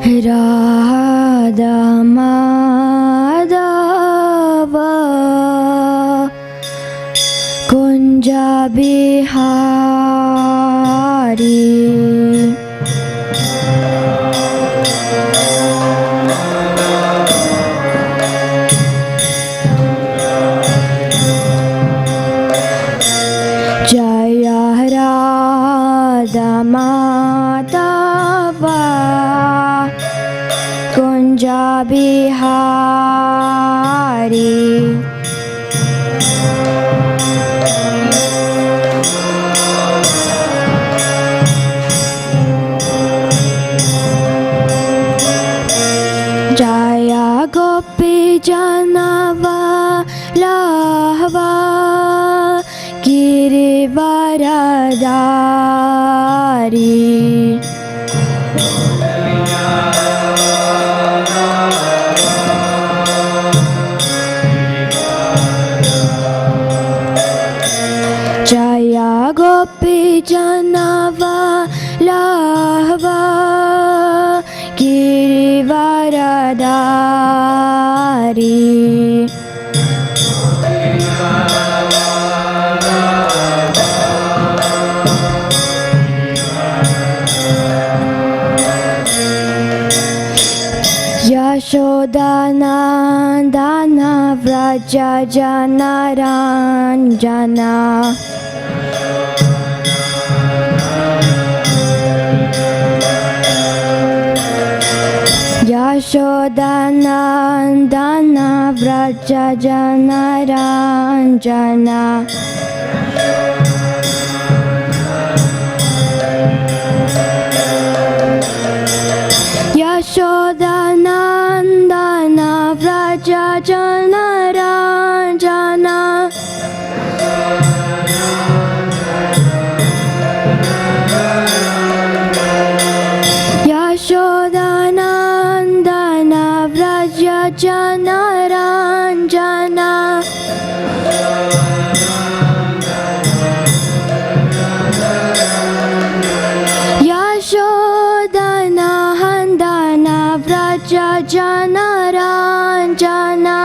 Radha Madhava Kunja Bihari Jaya Radha Madhava Kunja Bihari Jaya Gopi Janava Lahva Girivaradari Jaya Gopi Janava Lahva Girivaradari Yashodanandana Vraja Janaranjana Yashodanandana Vraja Janaranjana Yashodanandana Vraja Janaranjana Yashodanandana Vraja Janaranjana Yashodanandana Vraja Janaranjana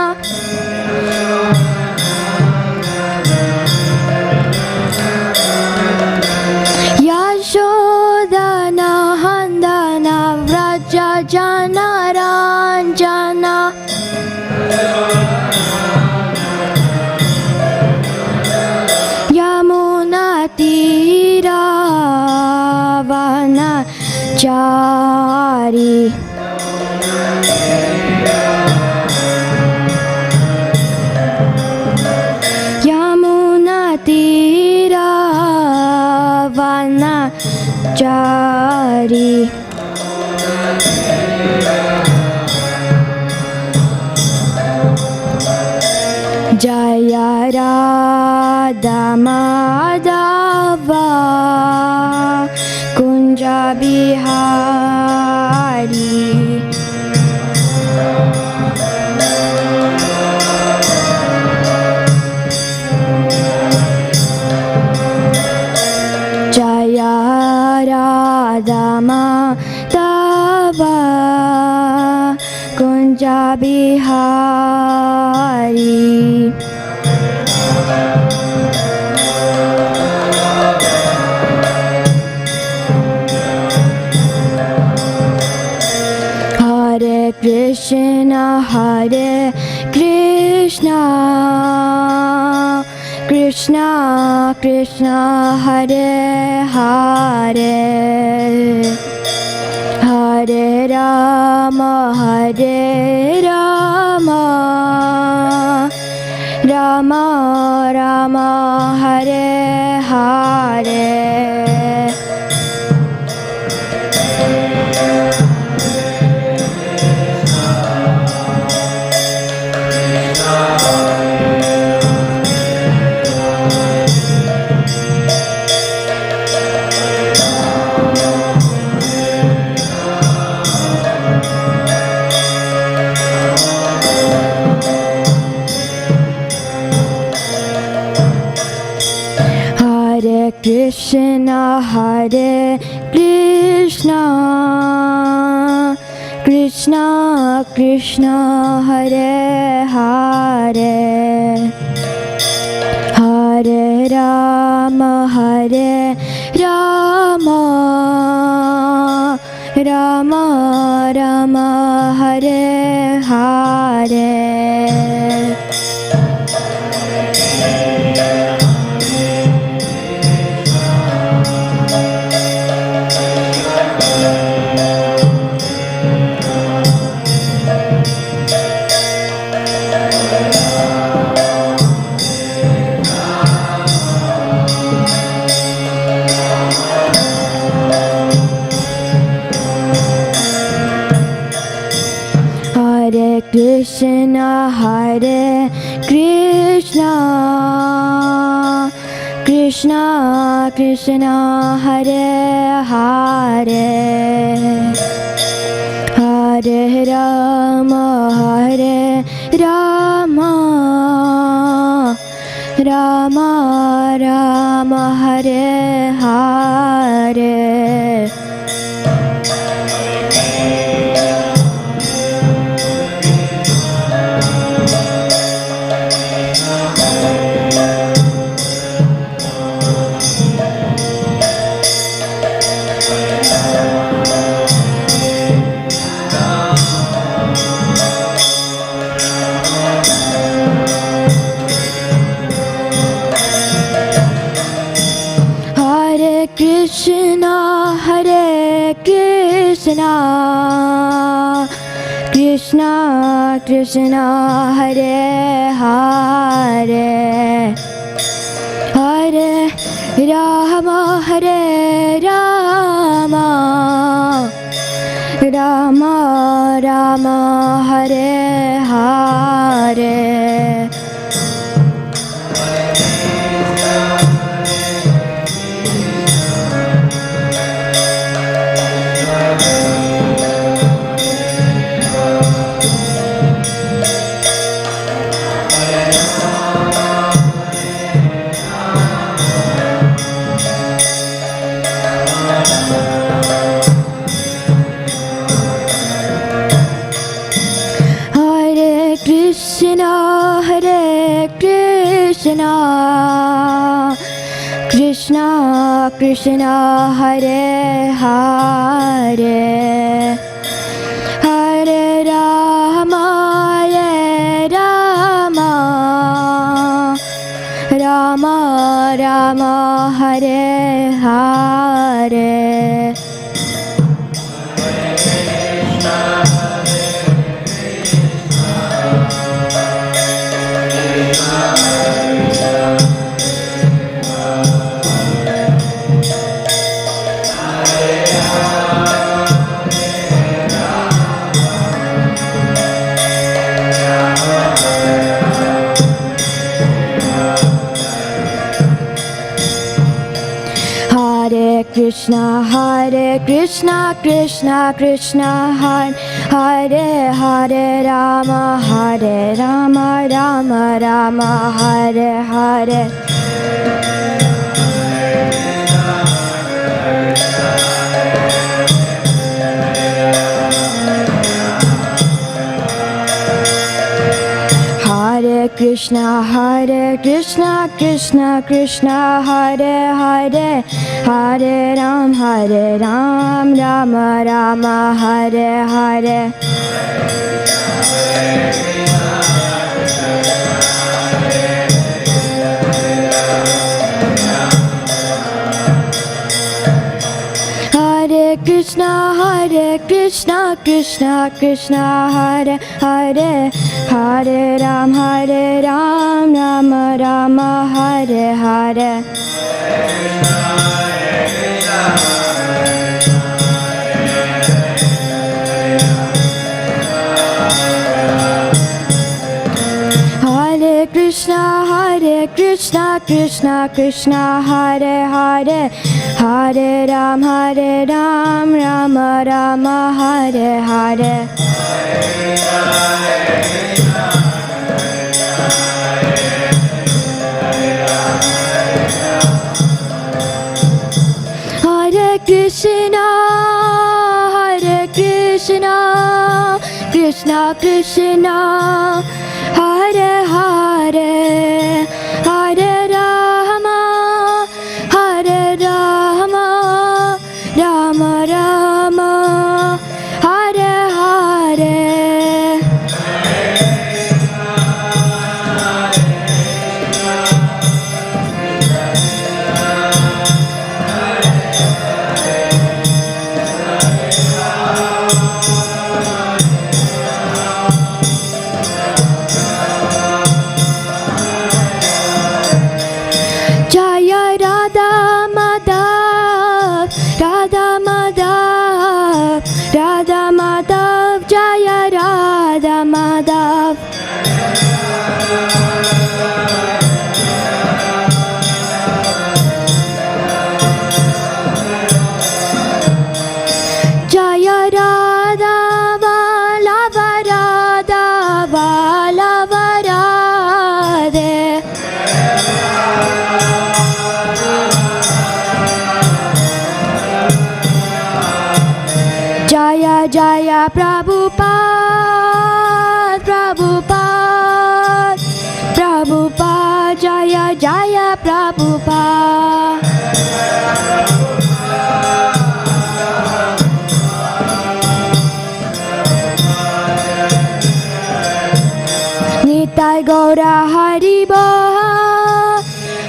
Yashodanandana Vraja Janaranjana Yamunatira Vanachari Yamunatira Vanachari Jaya Radha Madhava Kunja Bihari Jaya Radha Madhava Kunja Bihari Hare Krishna Hare Krishna Krishna Krishna Hare Hare Hare Rama Hare Rama Rama Rama Hare Hare Krishna Hare Krishna Krishna Krishna Hare Hare Hare Rama Rama Rama Hare Hare Krishna Hare Krishna Krishna Krishna Hare Hare Hare Rama Rama Rama Hare Hare Krishna Hare Krishna Krishna Krishna Hare Hare Hare Rama Rama Rama Hare Hare Krishna Krishna Krishna Hare Hare Hare Rama Rama Rama Hare Hare Hare Krishna Krishna Krishna Hare Hare Hare Rama Rama Rama Hare Hare Hare Krishna Krishna Krishna Hare Hare Hare Ram Rama Rama Hare Hare Hare Krishna Krishna Krishna Hare Hare Hare Ram Rama Rama Hare Hare Hare Krishna Krishna Krishna Hare Hare Hare Ram Rama Rama Hare Hare Hare Krishna Krishna, Krishna Krishna, Hare Hare, Hare Rama, Hare Rama, Rama Rama, Hare Hare. Jaya Radha Madhav, Radha Madhav, Radha Madhav, Jaya Radha Madhav. Jaya Radha Vallabha Radha Vallabha Radhe. Jaya Jaya Prabhupada, Prabhupada, Prabhupada, Jaya Jaya Prabhupada. Nitai Gaura Hari Bol,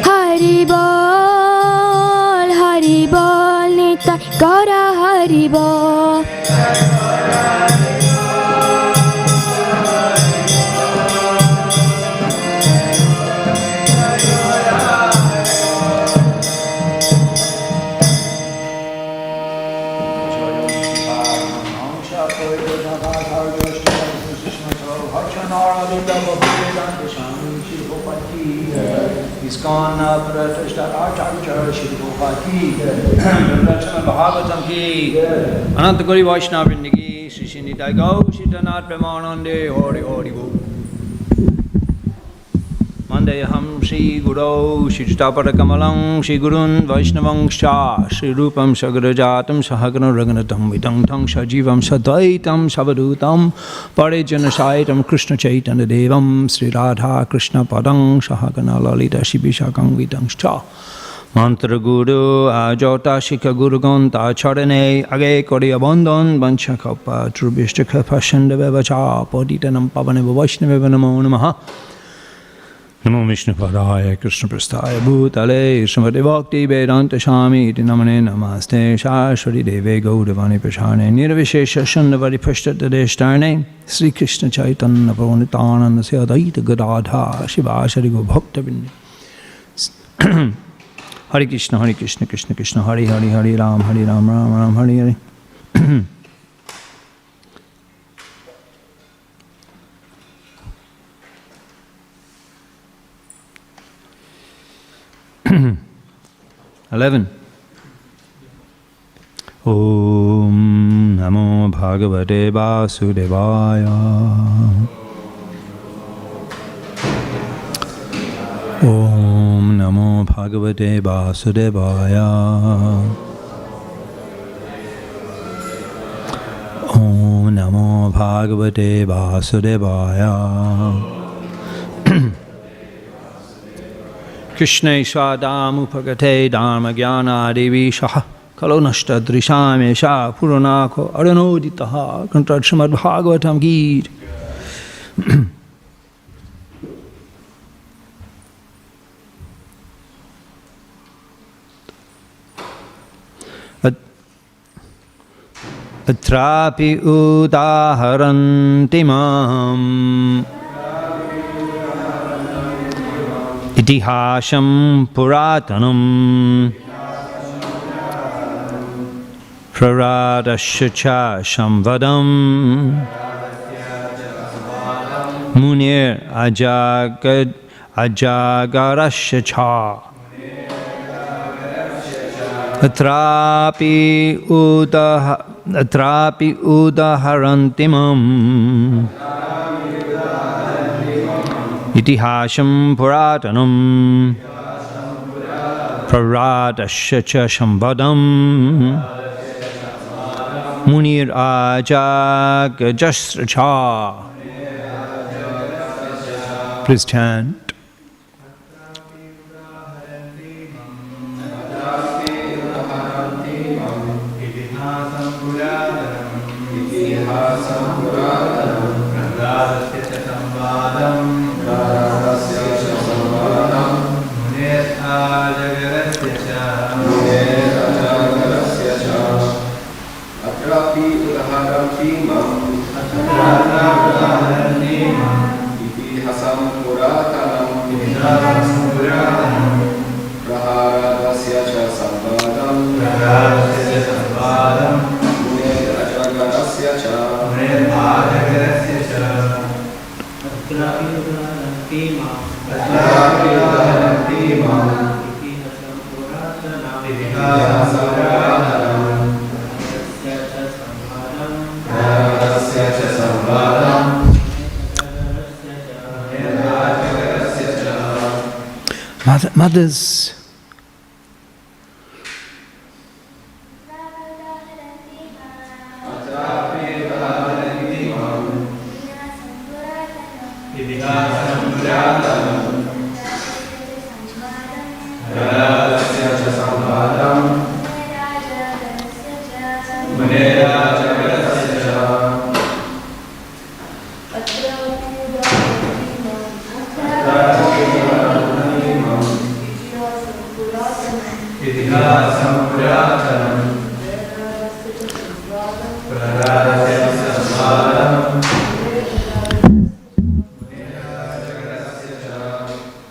Hari Bol, Hari Bol, Nitai Gaura Hari Bol. ISKCON Centres Branches Śrīmad Bhāgavatam ki Ananta Gauri Vaishnava Vrinda ki Shri Shri Nitai Gaur Shitanath Premanande Hori Hori Bol Mandayaham Shri Guru Shri Jitapada Kamalam Shri Gurun Vaishnavam Sha Shri Rupam Sagarajatam Sahagana Raganatam Vidang Tang Shajivam Sadvaitam Savadutam Parijana Saitam Krishna Chaitanya Devam Sri Radha Krishna Padang Sahagana Lalita Shibishakam Vidang Sha Mantra Guru Ajota Shika Guru Ganta Charane Age Kori Abandon Banchakapa Trubishaka Pashanda Vevacha Poditanam Pavaneva Vaishnava Namo Namaha Namo Vishnu Padaya Krishna Prasthaya Bhutale Śrīmad Bhaktivedanta Swami Iti Namane Namaste Shashwati Deve Gaudavani Prashane Nirvishesha Shandavari Pashtadadeshtarne Sri Krishna Chaitanya Prabhu Sayadaita Gadadha Shivashari Go Bhakta Bindi Hare Krishna Krishna Krishna Hare Hare Hare Ram Ram Ram Hare Hare 11. Om Namo Bhagavate Vasudevaya. Om Namo Bhagavate Vasudevaya. Om Namo Bhagavate Vasudevaya. Krishna Swadam Upagate Dharma Jnana Devi Shaha Kalonashta Drishame Shah Puranako Aranoditaha Kantra Śrīmad Bhāgavatam Gīt Atrapi udaharantimam Itihasham Puratanam Praradasya cha Shamvadam Munir Ajagarasya cha Atrapi udaharantimam Itihasham Puratanam Praradasya cha Shamvadam Munir ajag jasracha. Please chant. Mothers,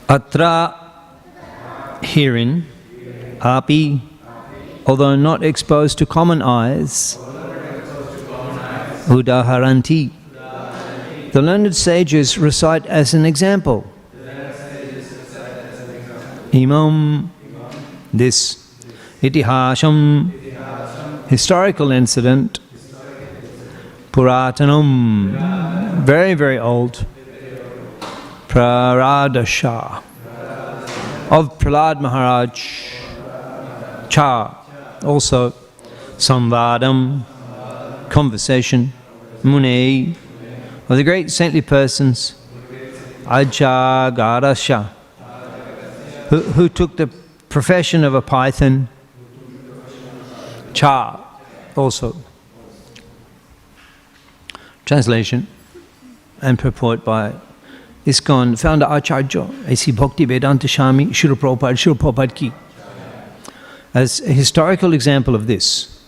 Atra, herein, api, although not exposed to common eyes, udaharanti, the learned sages recite as an example. Imam, this itihasam, historical incident, puratanam, very, very old, praradasha, of Prahlad Maharaj, cha, also samvadam, conversation, mune, of the great saintly persons, ajagarasya, who took the profession of a python, cha, also. Translation and purport by ISKCON Founder-Acharya, A.C. Bhaktivedanta Swami, Srila Prabhupada ki. As a historical example of this,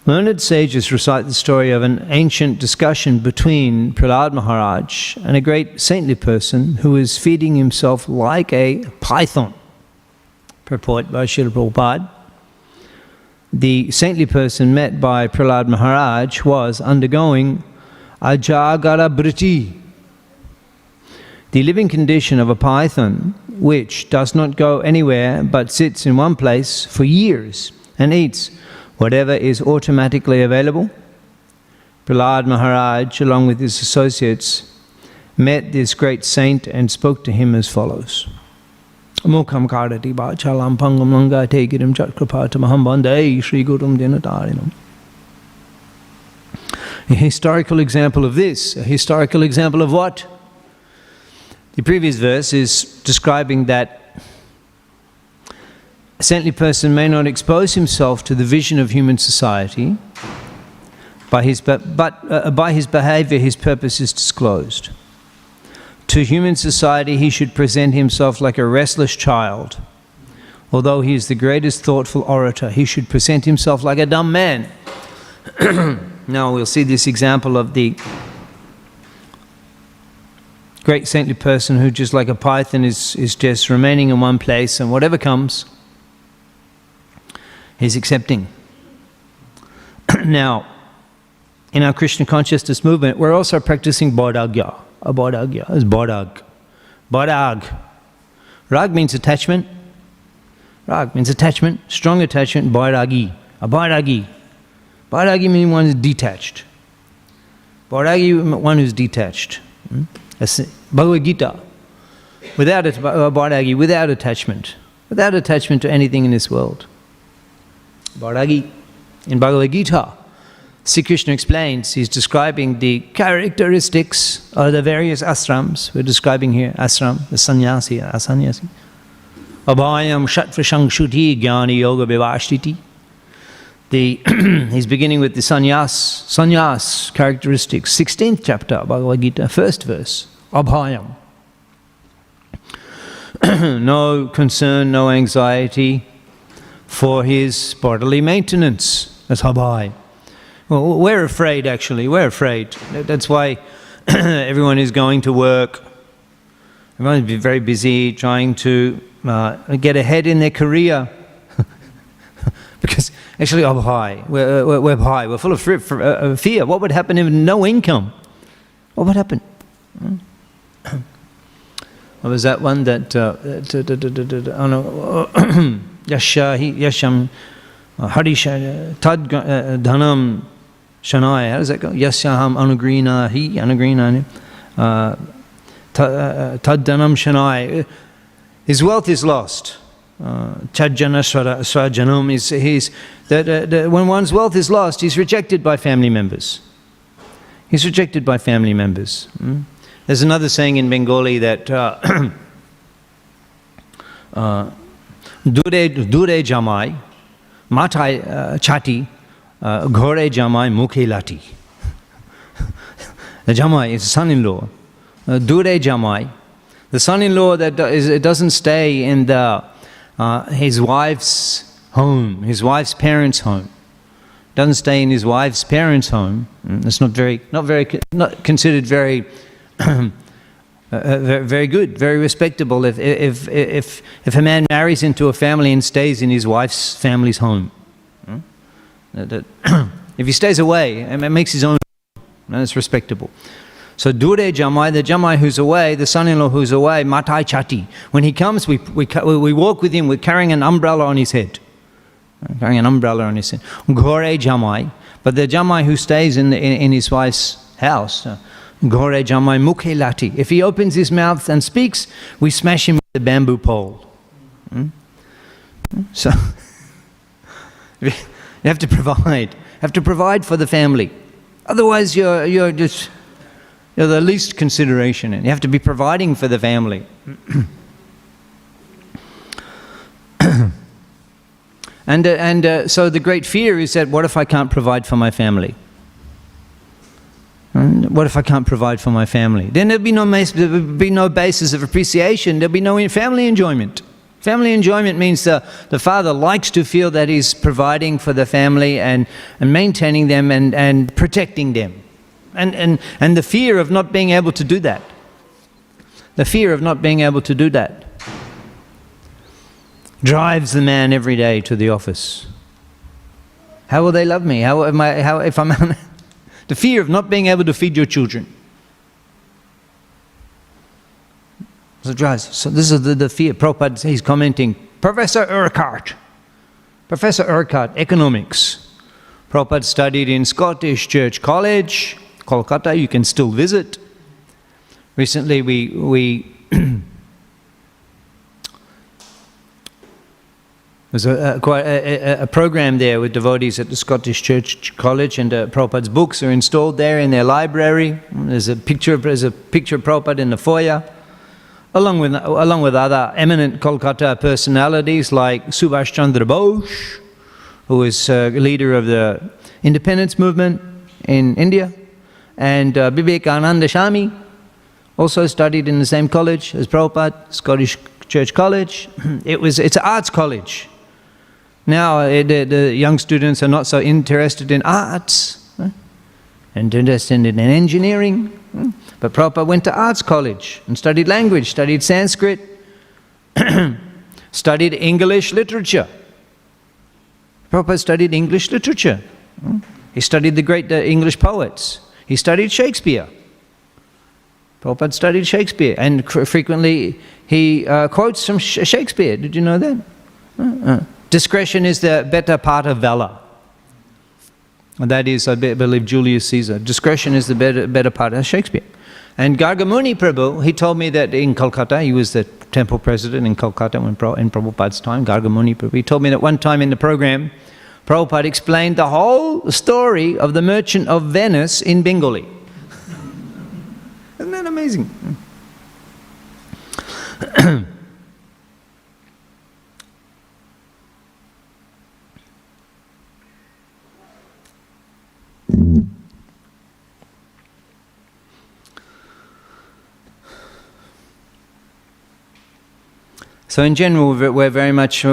learned sages recite the story of an ancient discussion between Prahlad Maharaj and a great saintly person who is feeding himself like a python. Purport by Srila Prabhupada. The saintly person met by Prahlad Maharaj was undergoing ajagara briti, the living condition of a python which does not go anywhere but sits in one place for years and eats whatever is automatically available. Prahlad Maharaj, along with his associates, met this great saint and spoke to him as follows. Mukham karati bāchalam pangam langa tegiram chakrapatamaham bandai Shri Gurum dinatarinam. A historical example of this. A historical example of what? The previous verse is describing that a saintly person may not expose himself to the vision of human society, but by his behavior his purpose is disclosed. To human society he should present himself like a restless child. Although he is the greatest thoughtful orator, he should present himself like a dumb man. Now we'll see this example of the great saintly person who, just like a python, is just remaining in one place, and whatever comes, he's accepting. Now, in our Krishna consciousness movement, we're also practicing bodhagya. A bodhagya is bodhag. Bodhag. Rag means attachment. Rag means attachment, strong attachment, bodhagi. A bodhagi. Bodhagi means one who's detached. Bodhagi, one who's detached. Bhagavad Gita. Without bodhagi, without attachment to anything in this world. Bodhagi. In Bhagavad Gita, Sri Krishna explains, he's describing the characteristics of the various ashrams. We're describing here ashram, the sannyasi, asannyasi. Abhayam shatvrashang shuddhi jnani yoga vivashtiti. He's beginning with the sannyas characteristics, 16th chapter of Bhagavad Gita, first verse. Abhayam. No concern, no anxiety for his bodily maintenance. That's abhay. Well, we're afraid, actually. We're afraid. That's why everyone is going to work. Everyone is very busy trying to get ahead in their career. Because actually, abhay. We're high. We're full of fear. What would happen if no income? What would happen? What was that one that yasham harisha tad dhanam shanai? How does that go? Yasyaham anugrina tad dhanam shanai. His wealth is lost. Chajjana swajanam is when one's wealth is lost, he's rejected by family members. He's rejected by family members. There's another saying in Bengali that dure jamai, matai chati, ghore jamai mukhe lati. The jamai is son-in-law. Dure jamai, the son-in-law that it doesn't stay in his wife's home, his wife's parents' home. Doesn't stay in his wife's parents' home. It's not considered very very good, very respectable if a man marries into a family and stays in his wife's family's home. If he stays away and makes his own, that's respectable. So dure jamai, the jamai who's away, the son-in-law who's away, matai chati. When he comes, we walk with him. We're carrying an umbrella on his head. Carrying an umbrella on his head. Ghore jamai, but the jamai who stays in his wife's house. Ghore jamai mukhe lati. If he opens his mouth and speaks, we smash him with the bamboo pole. So you have to provide for the family. Otherwise, you're the least consideration, and you have to be providing for the family. So the great fear is that, what if I can't provide for my family? What if I can't provide for my family? Then there'll be no basis of appreciation. There'll be no family enjoyment. Family enjoyment means the father likes to feel that he's providing for the family and maintaining them and protecting them. And the fear of not being able to do that. The fear of not being able to do that drives the man every day to the office. How will they love me? If I'm the fear of not being able to feed your children. So it drives. So this is the fear. Prabhupada, he's commenting. Professor Urquhart, economics. Prabhupada studied in Scottish Church College, Kolkata. You can still visit. Recently there's a program there with devotees at the Scottish Church College, and Prabhupada's books are installed there in their library. There's a picture of Prabhupada in the foyer, along with other eminent Kolkata personalities like Subhash Chandra Bose, who is leader of the independence movement in India, and Vivekananda Swami, also studied in the same college as Prabhupada, Scottish Church College. It's an arts college. Now the young students are not so interested in arts, and interested in engineering. But Prabhupada went to arts college and studied language, studied Sanskrit, studied English literature. Prabhupada studied English literature. He studied the great English poets. He studied Shakespeare. Prabhupada studied Shakespeare, and frequently he quotes from Shakespeare. Did you know that? Discretion is the better part of valor. And that is, I believe, Julius Caesar. Discretion is the better part of Shakespeare. And Gargamuni Prabhu, he told me that in Calcutta, he was the temple president in Calcutta in Prabhupada's time, Gargamuni Prabhu. He told me that one time in the program, Prabhupada explained the whole story of the merchant of Venice in Bengali. Isn't that amazing? So in general, we're very much.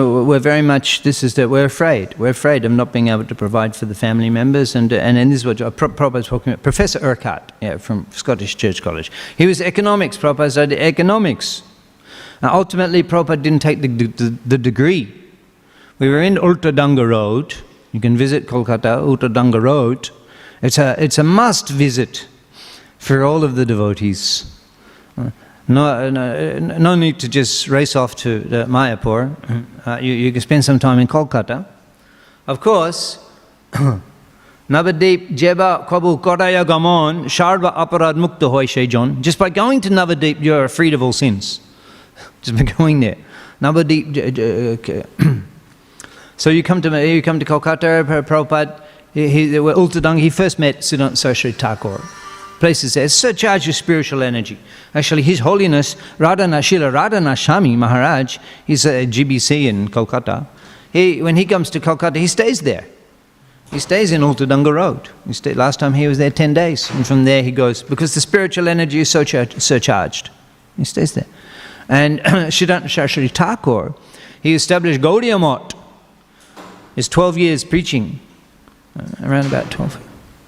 This is that we're afraid. We're afraid of not being able to provide for the family members, and this is what Prabhupada's talking about. Professor Urquhart, from Scottish Church College. He was economics. Prabhupada studied economics. Now, ultimately, Prabhupada didn't take the degree. We were in Ultadanga Road. You can visit Kolkata, Ultadanga Road. It's a must visit for all of the devotees. No need to just race off to Mayapur. You can spend some time in Kolkata. Of course, Navadip Jeba Kwabu Kodaya Gamon Sharva Aparad Mukta Hoy Shejon. Just by going to Navadip, you're freed of all sins. Just by going there. Navadip. So you come to Kolkata, Prabhupada. He first met Siddhanta Saraswati Thakur. Places there, surcharged with spiritual energy. Actually, His Holiness Srila Radhanath Swami Maharaj, he's a GBC in Kolkata. When he comes to Kolkata, he stays there. He stays in Ultadanga Road. Last time he was there 10 days. And from there he goes, because the spiritual energy is surcharged. He stays there. And Siddhanta Saraswati Thakur, he established Gaudiya Math. It's 12 years preaching, around about 12.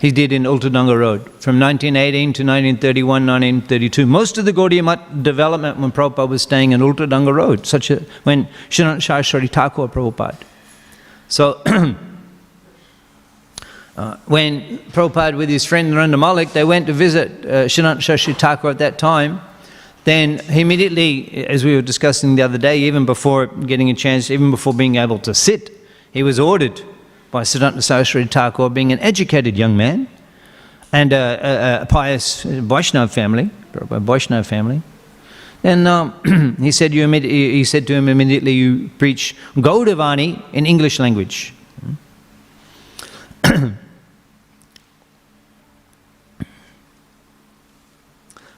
He did in Ultadanga Road from 1918 to 1931, 1932. Most of the Gaudiya Math development when Prabhupada was staying in Ultadanga Road, when Śrīmad Saraswati Thakura Prabhupada. So when Prabhupada with his friend Narendra Malik, they went to visit Śrīmad Saraswati Thakura at that time, then he immediately, as we were discussing the other day, even before getting a chance, even before being able to sit, he was ordered by Siddhanta Saraswati Thakur, being an educated young man and a pious Vaishnava family, Then he said to him immediately, you preach Gaudavani in English language.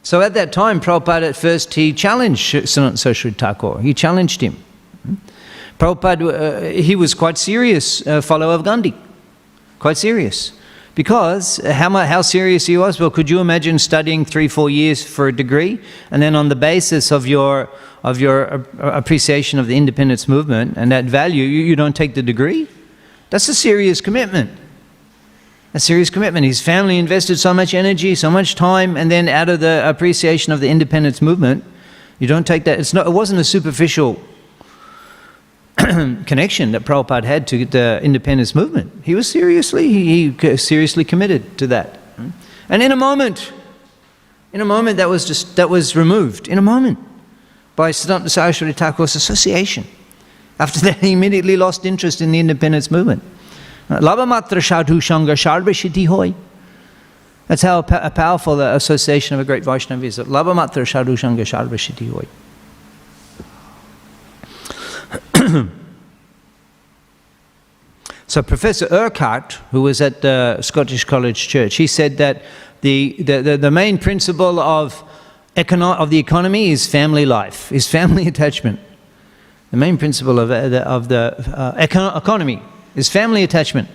So at that time, Prabhupada at first, he challenged Siddhanta Saraswati Thakur. He challenged him. Prabhupada, he was quite serious follower of Gandhi, quite serious. Because how serious he was? Well, could you imagine studying 3-4 years for a degree, and then on the basis of your appreciation of the independence movement and that value, you don't take the degree? That's a serious commitment. A serious commitment. His family invested so much energy, so much time, and then out of the appreciation of the independence movement, you don't take that. It wasn't a superficial connection that Prabhupada had to the independence movement. He was seriously committed to that. And in a moment that was removed, in a moment, by Siddhanta Saraswati Thakur's association. After that, he immediately lost interest in the independence movement. Labhamatra sadhu sangha sarva siddhi hoy. That's how a powerful association of a great Vaishnava is. Labhamatra sadhu sangha sarva siddhi hoy. So Professor Urquhart, who was at the Scottish College Church, he said that the main principle of the economy is family life, is family attachment. The main principle of the economy is family attachment.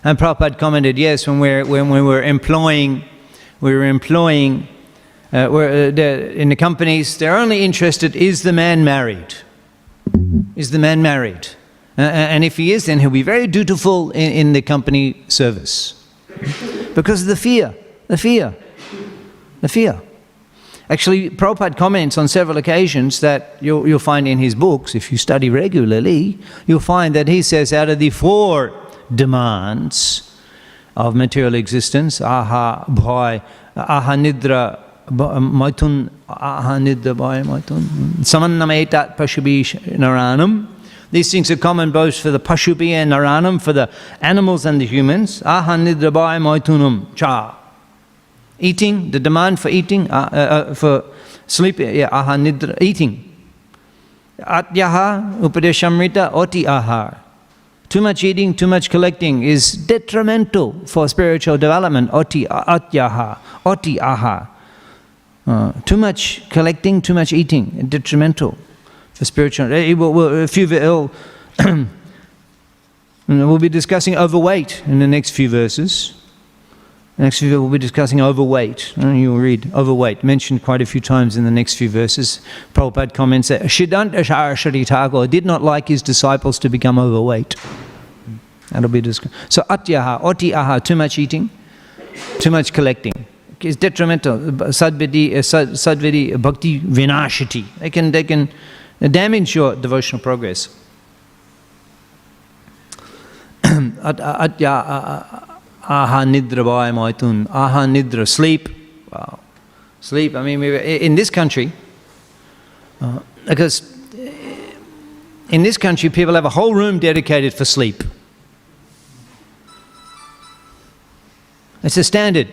And Prabhupada commented, yes, when we're employing in the companies, they're only interested, is the man married? Is the man married? And if he is, then he'll be very dutiful in the company service. Because of the fear. Actually, Prabhupada comments on several occasions that you'll find in his books, if you study regularly, you'll find that he says out of the 4 demands of material existence, aha, bhai, aha nidra, maitun, aha nidra, bhai, maitun, samannamaitat pashubi naranam. These things are common both for the pashubi and naranam, for the animals and the humans. Aha nidra, bhai, maitunam, cha. Eating, the demand for eating, for sleep, aha nidra, eating. Atyaha upadeshamrita oti ahar. Too much eating, too much collecting is detrimental for spiritual development. Oti atyaha, oti aha. Too much collecting, too much eating, detrimental for spiritual. We'll be discussing overweight in the next few verses. Next we'll be discussing overweight. You'll read overweight, mentioned quite a few times in the next few verses. Prabhupada comments that Srivasa Thakura did not like his disciples to become overweight. That'll be discussed. So atyaha, oti aha, too much eating, too much collecting is detrimental. Sadvidi bhakti vinashati. They can damage your devotional progress. Aha nidra bhai maitun. Aha nidra, sleep. Wow. Sleep, I mean, in this country, because in this country people have a whole room dedicated for sleep. It's a standard.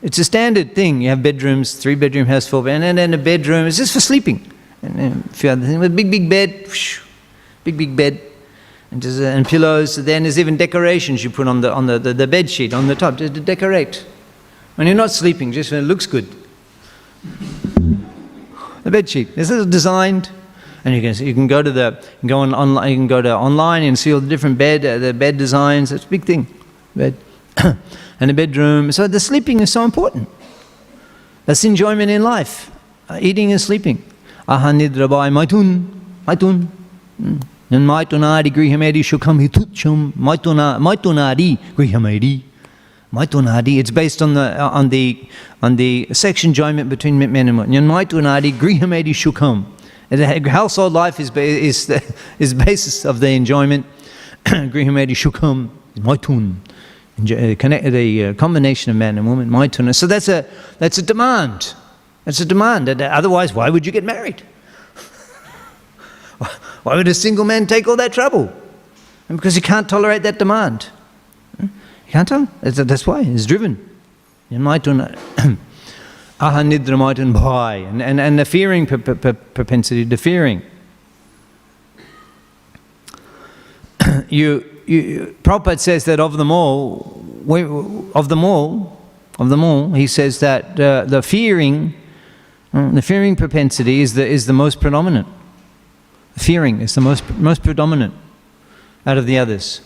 It's a standard thing. You have bedrooms, 3-bedroom house, 4-bedroom, and then a bedroom is just for sleeping. And then a few other things, with big bed, big bed. And pillows. Then there's even decorations you put on the bed sheet on the top just to decorate. When you're not sleeping, just when it looks good. The bed sheet. This is designed, and you can go online and see all the different the bed designs. It's a big thing. Bed and the bedroom. So the sleeping is so important. That's enjoyment in life. Eating and sleeping. Aha nidra bhai maitun. And maitunadi grihamedi shukham hituchum maitunadi grihamedi. Maitunadi, it's based on the sex enjoyment between men and women. Maitunadi grihamedi shukham. Household life is the basis of the enjoyment. Grihamedi shukham maitun. The combination of man and woman. Maituna. So that's a demand. That's a demand. Otherwise, why would you get married? Why would a single man take all that trouble? And because he can't tolerate that demand. He can't tolerate. That's why he's driven. Aha nidra maitun bhai. And the fearing propensity, the fearing. Prabhupada says that of them all, he says that the fearing propensity is the most predominant. Fearing is the most predominant out of the others.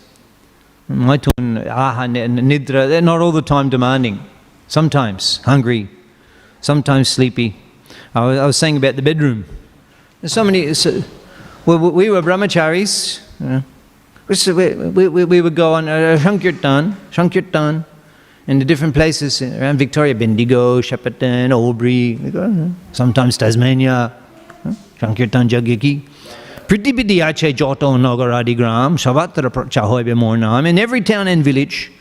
Maitun, aha, nidra, they're not all the time demanding. Sometimes hungry, sometimes sleepy. I was saying about the bedroom. There's so many. We were Brahmacharis. We would go on Sankirtan, in the different places around Victoria, Bendigo, Shepparton, Albury, sometimes Tasmania, Sankirtan Jagiki. Pritipidyache Joto Nagaradigram, Savatra Chahoibe Mornam, in every town and village,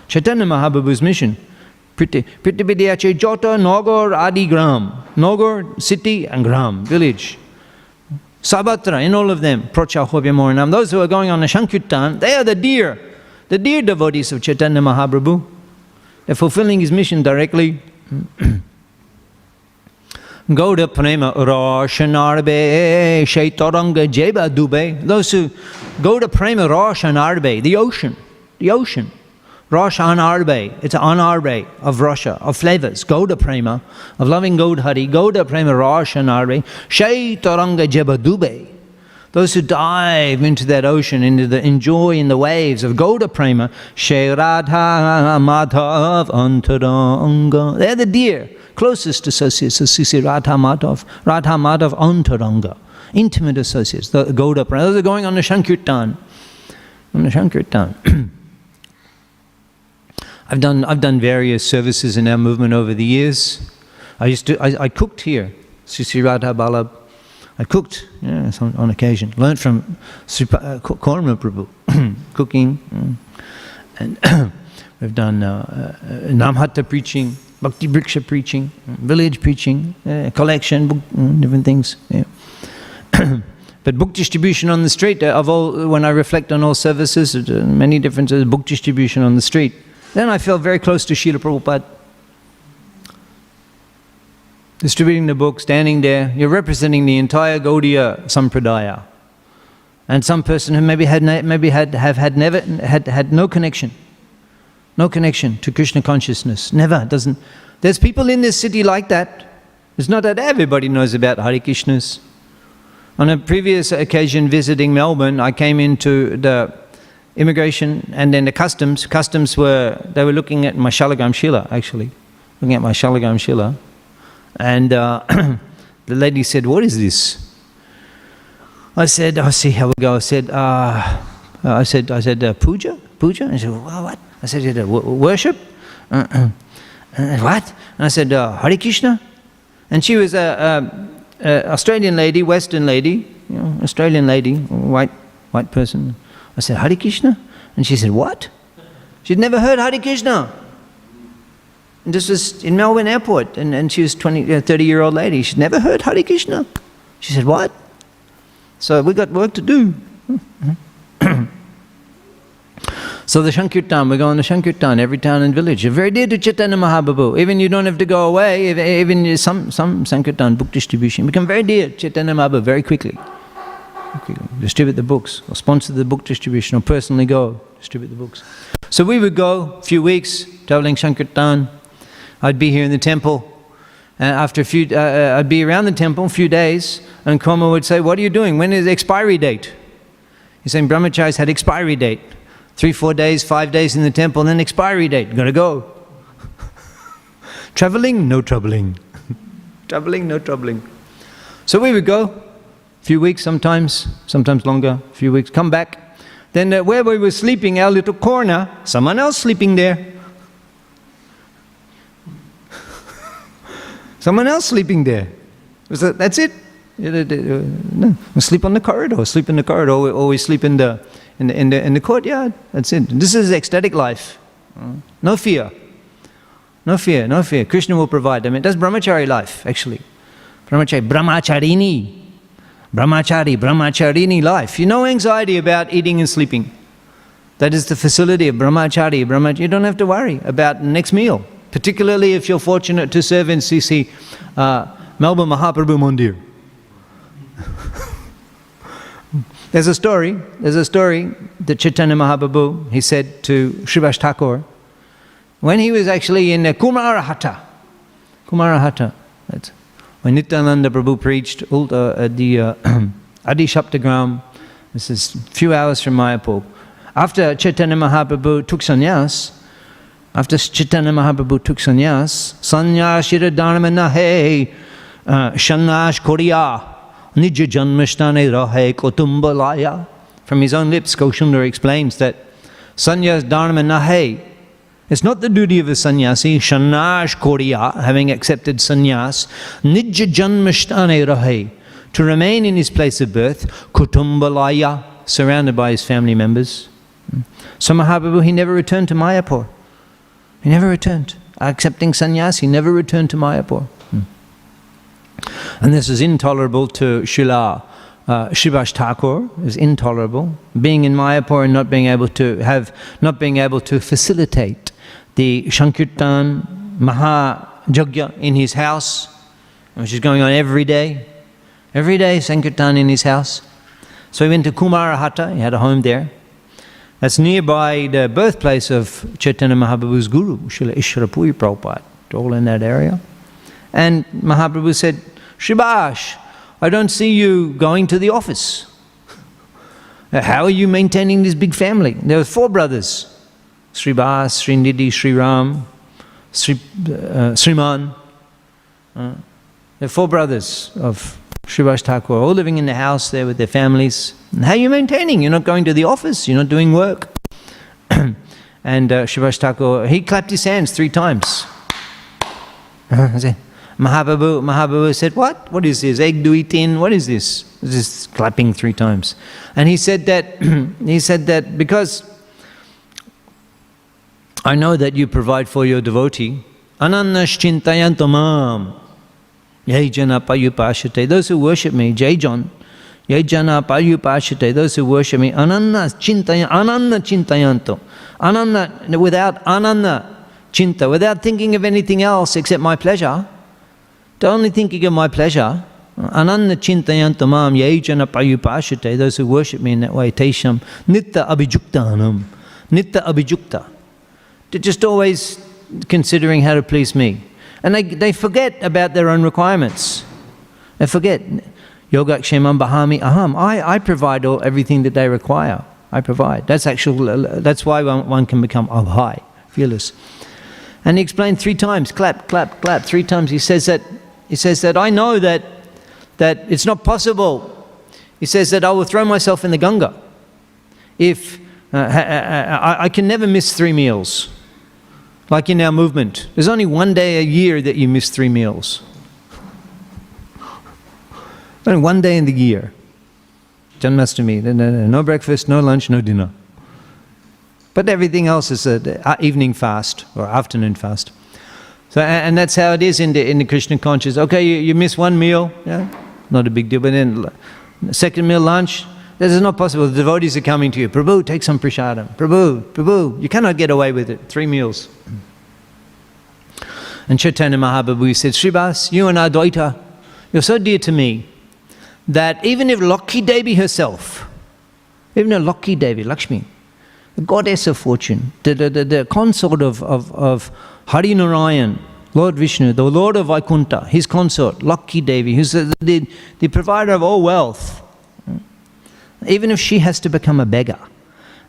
Chaitanya Mahaprabhu's mission. Pritipidyache Jota Nagar Adigram, Nagar, city, and Gram, village. Sabatra, in all of them, Prachahoibe Mornam. Those who are going on a Sankirtan, they are the dear devotees of Chaitanya Mahaprabhu. They're fulfilling his mission directly. Gauda prema roshanarbe shaitaranga jeba dube. Those who Gauda prema roshanarbe, the ocean. Roshanarbe, it's an anarbe of Russia, of flavors. Gauda prema, of loving Gaudhari. Gauda prema roshanarbe shaitaranga jeba dube. Those who dive into that ocean, enjoy in the waves of Gauda prema, Shai Radha Madhav Antaranga. They're the dear, closest associates of Sisi Radha Madhav Antaranga, intimate associates, the Gauda prema. Those are going on the Sankirtan. I've done various services in our movement over the years. I cooked here, Sisi Radha Ballabh. I cooked, on occasion. Learned from Korma Prabhu, cooking. And we've done Namhatta preaching, Bhakti Briksha preaching, village preaching, collection, book, different things. Yeah. But book distribution on the street, when I reflect on all services, many differences, book distribution on the street, then I felt very close to Srila Prabhupada. Distributing the book, standing there, you're representing the entire Gaudiya Sampradaya. And some person who maybe had no connection to Krishna consciousness. Never, doesn't. There's people in this city like that. It's not that everybody knows about Hare Krishnas. On a previous occasion visiting Melbourne, I came into the immigration and then the customs. Customs they were looking at my Shalagam Shila, actually. Looking at my Shalagam Shila. And the lady said, "What is this?" I said, "Oh, see how we go." I said, puja? Puja? And she said, "Well, what?" I said, "Worship?" What? And I said, "Hare Krishna?" And she was a Australian lady, Western lady, Australian lady, white person. I said, "Hare Krishna?" And she said, "What?" She'd never heard Hare Krishna. And this was in Melbourne airport, and she was 30-year-old lady. She'd never heard Hare Krishna. She said, "What?" So we got work to do. So the Sankirtan, we go on the Sankirtan, every town and village. You're very dear to Chaitanya Mahaprabhu. Even you don't have to go away, even some Sankirtan book distribution, become very dear to Chaitanya Mahaprabhu very quickly. Distribute the books, or sponsor the book distribution, or personally go, distribute the books. So we would go a few weeks, traveling Sankirtan. I'd be here in the temple. And after a few, I'd be around the temple a few days, and Koma would say, "What are you doing? When is the expiry date?" He's saying Brahmacharis had expiry date. 3-4 days, 5 days in the temple, and then expiry date. Gotta go. Traveling, no troubling. Traveling, no troubling. So we would go, a few weeks sometimes longer, a few weeks, come back. Then where we were sleeping, our little corner, someone else sleeping there. Someone else sleeping there. That's it. No, we sleep on the corridor. Sleep in the corridor, or we sleep in the courtyard. That's it. This is ecstatic life. No fear. No fear. No fear. Krishna will provide. I mean, that's Brahmachari life, actually. Brahmacharini life. No anxiety about eating and sleeping. That is the facility of Brahmachari. You don't have to worry about the next meal. Particularly if you're fortunate to serve in CC Melbourne Mahaprabhu Mandir. There's a story that Chaitanya Mahaprabhu, he said to Srivasa Thakura, when he was actually in Kumarahata, that's when Nityananda Prabhu preached at the Adi Shaptagram, this is a few hours from Mayapur. After Chaitanya Mahaprabhu took sannyas, Sanyashira dharma nahe, Shannash Koriya, Nija Janmashtane Rahe Kotumbalaya. From his own lips, Kaushundra explains that sannyas dharma nahe. It's not the duty of a sannyasi, Shannash Koriya, having accepted sannyas, Nija Janmashtane Rahe, to remain in his place of birth, Kutumbalaya, surrounded by his family members. So Mahaprabhu, he never returned to Mayapur. He never returned. Accepting sannyas, he never returned to Mayapur. And this is intolerable to Srila Srivasa Thakura. Is intolerable. Being in Mayapur and not being able to facilitate the Sankirtan Mahajagya in his house, which is going on every day. Every day Sankirtan in his house. So he went to Kumarahata, he had a home there. That's nearby the birthplace of Chaitanya Mahaprabhu's guru, Srila Ishwarapuri Prabhupada, all in that area. And Mahaprabhu said, "Sribash, I don't see you going to the office. How are you maintaining this big family?" There were 4 brothers, Sribas, Srinidhi, Sriram, Sriman. There are 4 brothers of Srivasa Thakura, all living in the house there with their families. And how are you maintaining? You're not going to the office, you're not doing work. And Srivasa Thakura, he clapped his hands 3 times. Mahaprabhu said, "What is this? Egg do eat in? What is this?" This is clapping 3 times. And he said that because I know that you provide for your devotee, Anannash Chintayantamam. Yai Jana Payupashate, those who worship me, Jai John, Yai Jana Payupashate, those who worship me, Ananna Chintayanto. Ananna, without Ananna Chinta, without thinking of anything else except my pleasure, only thinking of my pleasure, Ananda chintayantamam yajana payupashate, those who worship me in that way, tesham nitta abhijuktanam, nitta abhijukta. They're just always considering how to please me. And they forget about their own requirements. They forget. Yogakshemam bahami aham. I provide everything that they require. I provide. That's why one can become abhai, fearless. And he explained 3 times, clap, clap, clap, 3 times. He says that I know that it's not possible. He says that I will throw myself in the Ganga if I can never miss 3 meals. Like in our movement, there's only 1 day a year that you miss 3 meals. Only 1 day in the year. Janmashtami, no breakfast, no lunch, no dinner. But everything else is an evening fast or afternoon fast. So, and that's how it is in the Krishna consciousness. Okay, you miss 1 meal, yeah, not a big deal. But then second meal, lunch, this is not possible. The devotees are coming to you. Prabhu, take some prashadam. Prabhu, you cannot get away with it. 3 meals. And Chaitanya Mahaprabhu said, Srivas, you and Advaita, you're so dear to me that even if Lakshmi Devi herself, even a Lakshmi Devi, Lakshmi, the goddess of fortune, the consort of Hari Narayan, Lord Vishnu, the Lord of Vaikuntha, his consort, Lakshmi Devi, who's the provider of all wealth, even if she has to become a beggar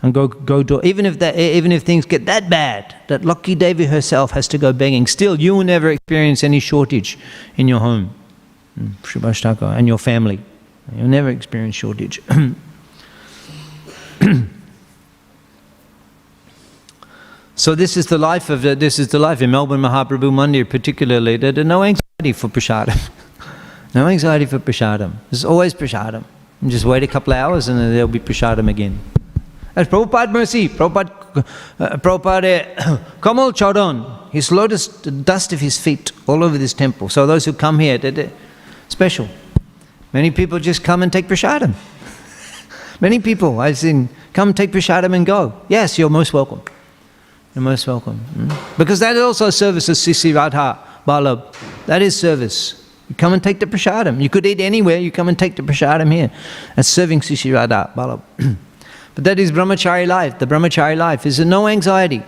and go to, even if things get that bad, that Lakshmi Devi herself has to go begging, still you will never experience any shortage in your home, Srivasa Thakura, and your family. You'll never experience shortage. So this is the life in Melbourne Mahaprabhu Mandir particularly. There's no anxiety for prashadam. No anxiety for prashadam. There's always prashadam. And just wait a couple of hours and then there'll be prashadam again. That's Prabhupada mercy. Prabhupada Kamal Charan, his lotus, the dust of his feet all over this temple. So those who come here, they're special. Many people just come and take prashadam. Many people, I sing, come take prashadam and go. Yes, you're most welcome. You're most welcome. Because that is also service of Sisi Radha Ballabh. That is service. You come and take the prashadam. You could eat anywhere, you come and take the prashadam here. That's serving Sisi Radha Ballabh. But that is Brahmachari life. The Brahmachari life is no anxiety.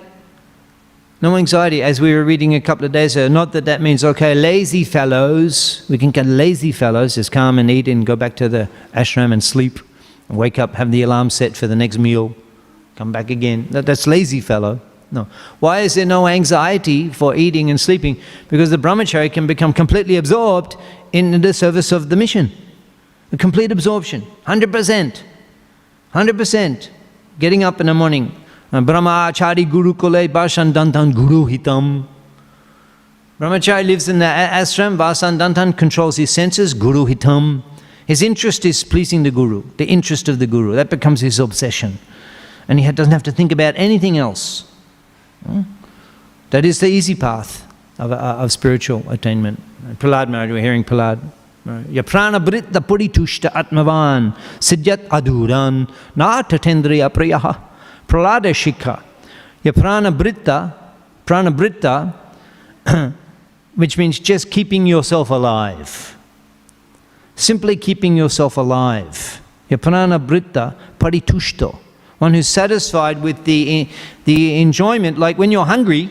No anxiety, as we were reading a couple of days ago. Not that means, okay, lazy fellows, we can get lazy fellows, just come and eat and go back to the ashram and sleep. And wake up, have the alarm set for the next meal, come back again. That's lazy fellow. No. Why is there no anxiety for eating and sleeping? Because the Brahmachari can become completely absorbed in the service of the mission. A complete absorption, 100%. 100%. Getting up in the morning. Brahmachari Guru Kule Vasandantan Guru Hitam. Brahmachari lives in the ashram, Vasandantan controls his senses, Guru Hitam. His interest is pleasing the Guru, the interest of the Guru. That becomes his obsession. And he doesn't have to think about anything else. That is the easy path of spiritual attainment. Prahlad Maharaj, we're hearing Prahlad. Ya prana britta puritushta atmavan siddhyat aduran na tatendriya priyaha pralada shikha. Ya prana britta, which means just keeping yourself alive. Simply keeping yourself alive. Ya prana britta paritushto. One who's satisfied with the enjoyment, like when you're hungry,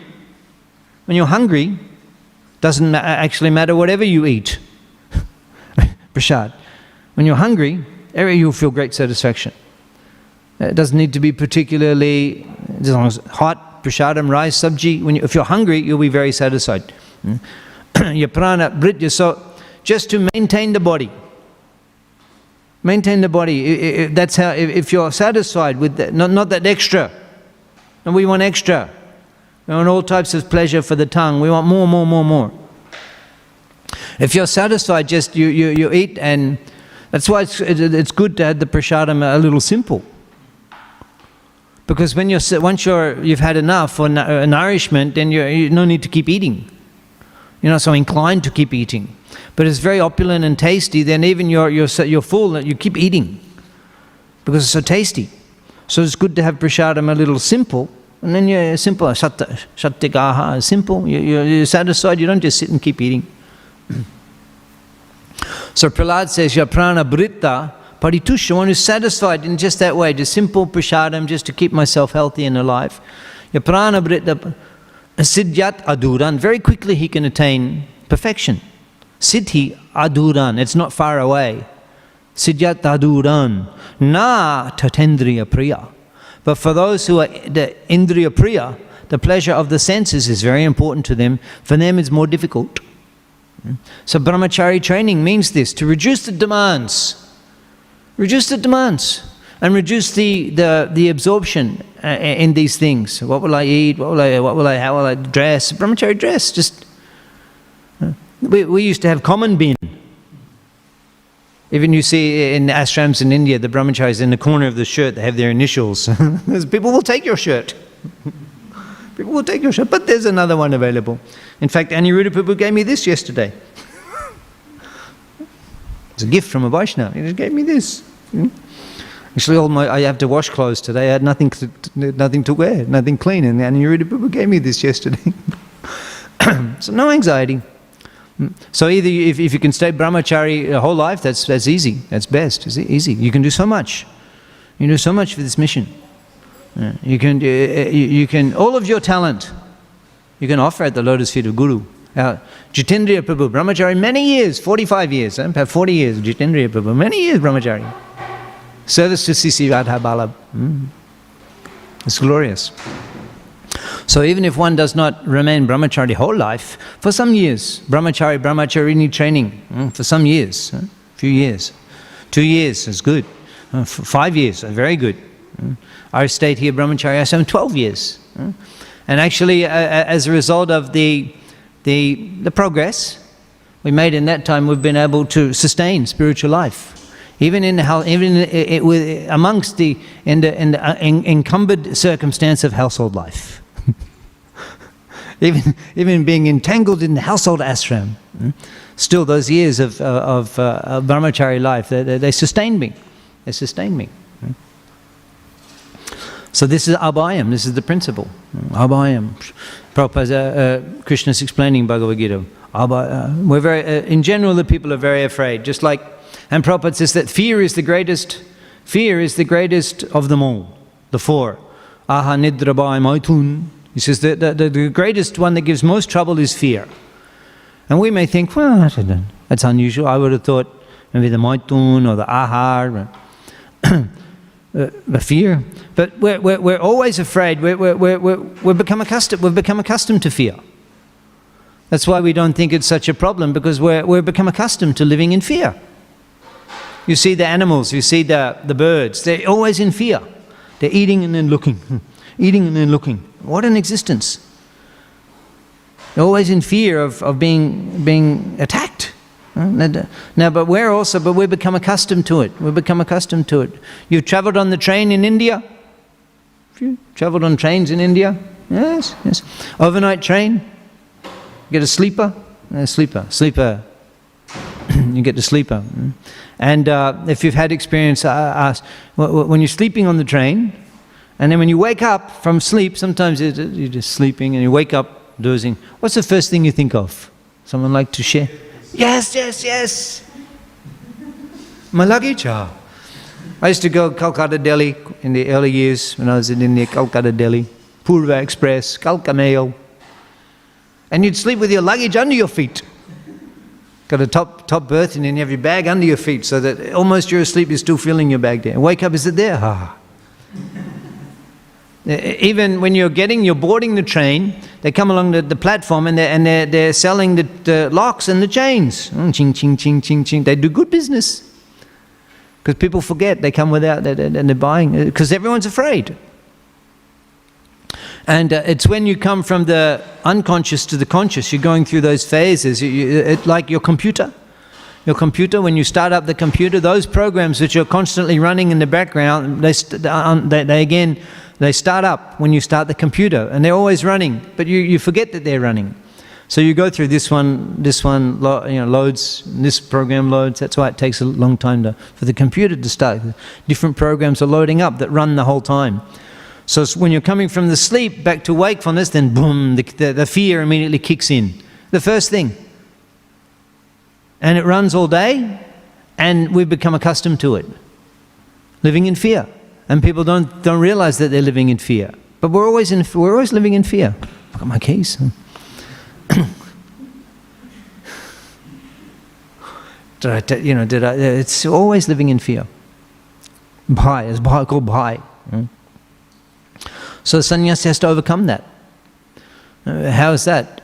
doesn't actually matter whatever you eat. Prashad. When you're hungry, you'll feel great satisfaction. It doesn't need to be particularly, as long as hot, prashadam, rice, sabji. If you're hungry, you'll be very satisfied. Your prana, britya, so just to maintain the body. Maintain the body. That's how, if you're satisfied with that, not that extra. And we want extra. We want all types of pleasure for the tongue. We want more. If you're satisfied, just you eat, and that's why it's good to have the prashadam a little simple. Because when once you've had enough for nourishment, then you no need to keep eating. You're not so inclined to keep eating. But it's very opulent and tasty, then even you're full, you keep eating. Because it's so tasty. So it's good to have prashadam a little simple, and then you're simple, shattikaha, simple, you're satisfied, you don't just sit and keep eating. So Prahlad says, Ya prana britta paritusha, one who's satisfied in just that way, just simple prashadam, just to keep myself healthy and alive. Ya prana britta siddhyat aduran, very quickly he can attain perfection. Siddhi aduran, it's not far away. Siddhyat aduran, na tatendriya priya. But for those who are the indriya priya, the pleasure of the senses is very important to them. For them it's more difficult. So Brahmachari training means this, to reduce the demands. Reduce the demands and reduce the absorption in these things. What will I eat? How will I dress? Brahmachari dress. Just we used to have common bin. Even you see in ashrams in India, the brahmacharis in the corner of the shirt, they have their initials. People will take your shirt. People will take your shirt, but there's another one available. In fact, Aniruddha Prabhu gave me this yesterday. It's a gift from a Vaishnava. He just gave me this. Actually, I have to wash clothes today. I had nothing to wear, nothing clean, and Aniruddha Prabhu gave me this yesterday. So no anxiety. So either if you can stay brahmachari a whole life, that's easy. That's best. It's easy. You can do so much. You do so much for this mission. You can all of your talent you can offer at the lotus feet of Guru. Jitendriya Prabhu, brahmachari, many years, 45 years, perhaps 40 years, Jitendriya Prabhu, many years brahmachari. Service to Sisi Radha Bala. It's glorious. So even if one does not remain brahmachari whole life, for some years, brahmacharini training, for some years, a few years. 2 years is good. 5 years, very good. I stayed here brahmachari ashram 12 years. And actually, as a result of the progress we made in that time, we've been able to sustain spiritual life. Even amongst the encumbered circumstance of household life. even being entangled in the household ashram, still those years of brahmachari life, they sustained me. They sustained me. So this is abhayam, this is the principle. Abhayam. Prabhupada, Krishna's explaining Bhagavad Gita. We're very, in general, the people are very afraid. Just like, and Prabhupada says that fear is the greatest of them all. The four. Aha nidra bhaya maithun. He says that the greatest one that gives most trouble is fear. And we may think, well, that's unusual. I would have thought maybe the maithun or the ahar. The fear, but we're always afraid. We've become accustomed to fear. That's why we don't think it's such a problem, because we've become accustomed to living in fear. You see the animals, you see the birds. They're always in fear. They're eating and then looking, eating and then looking. What an existence! They're always in fear of being attacked. Now, but we've become accustomed to it. We've become accustomed to it. You've travelled on the train in India? You travelled on trains in India? Yes. Overnight train? Get a sleeper? Sleeper. You get the sleeper. And if you've had experience, ask, when you're sleeping on the train, and then when you wake up from sleep, sometimes you're just sleeping and you wake up dozing. What's the first thing you think of? Someone like to share? Yes. My luggage. I used to go Calcutta, Delhi in the early years when I was in India, Calcutta, Delhi, Purva Express, Kalka Mail. And you'd sleep with your luggage under your feet. Got a top berth and then you have your bag under your feet so that almost you're asleep, you're still feeling your bag there. And wake up, is it there? Even when you're boarding the train, they come along the platform and they're selling the locks and the chains. Ching, ching, ching, ching, ching. They do good business. Because people forget, they come without, and they're buying, because everyone's afraid. And it's when you come from the unconscious to the conscious, you're going through those phases. It's like your computer. Your computer, when you start up the computer, those programs which are constantly running in the background, they start up when you start the computer, and they're always running, but you forget that they're running. So you go through this one loads, this program loads. That's why it takes a long time for the computer to start. Different programs are loading up that run the whole time. So when you're coming from the sleep back to wakefulness, then boom, the fear immediately kicks in. The first thing. And it runs all day, And we've become accustomed to it, living in fear. And people don't realize that they're living in fear. But we're always living in fear. Look at my keys. It's always living in fear. Bhai, it's called bhai. So sannyasi has to overcome that. How is that?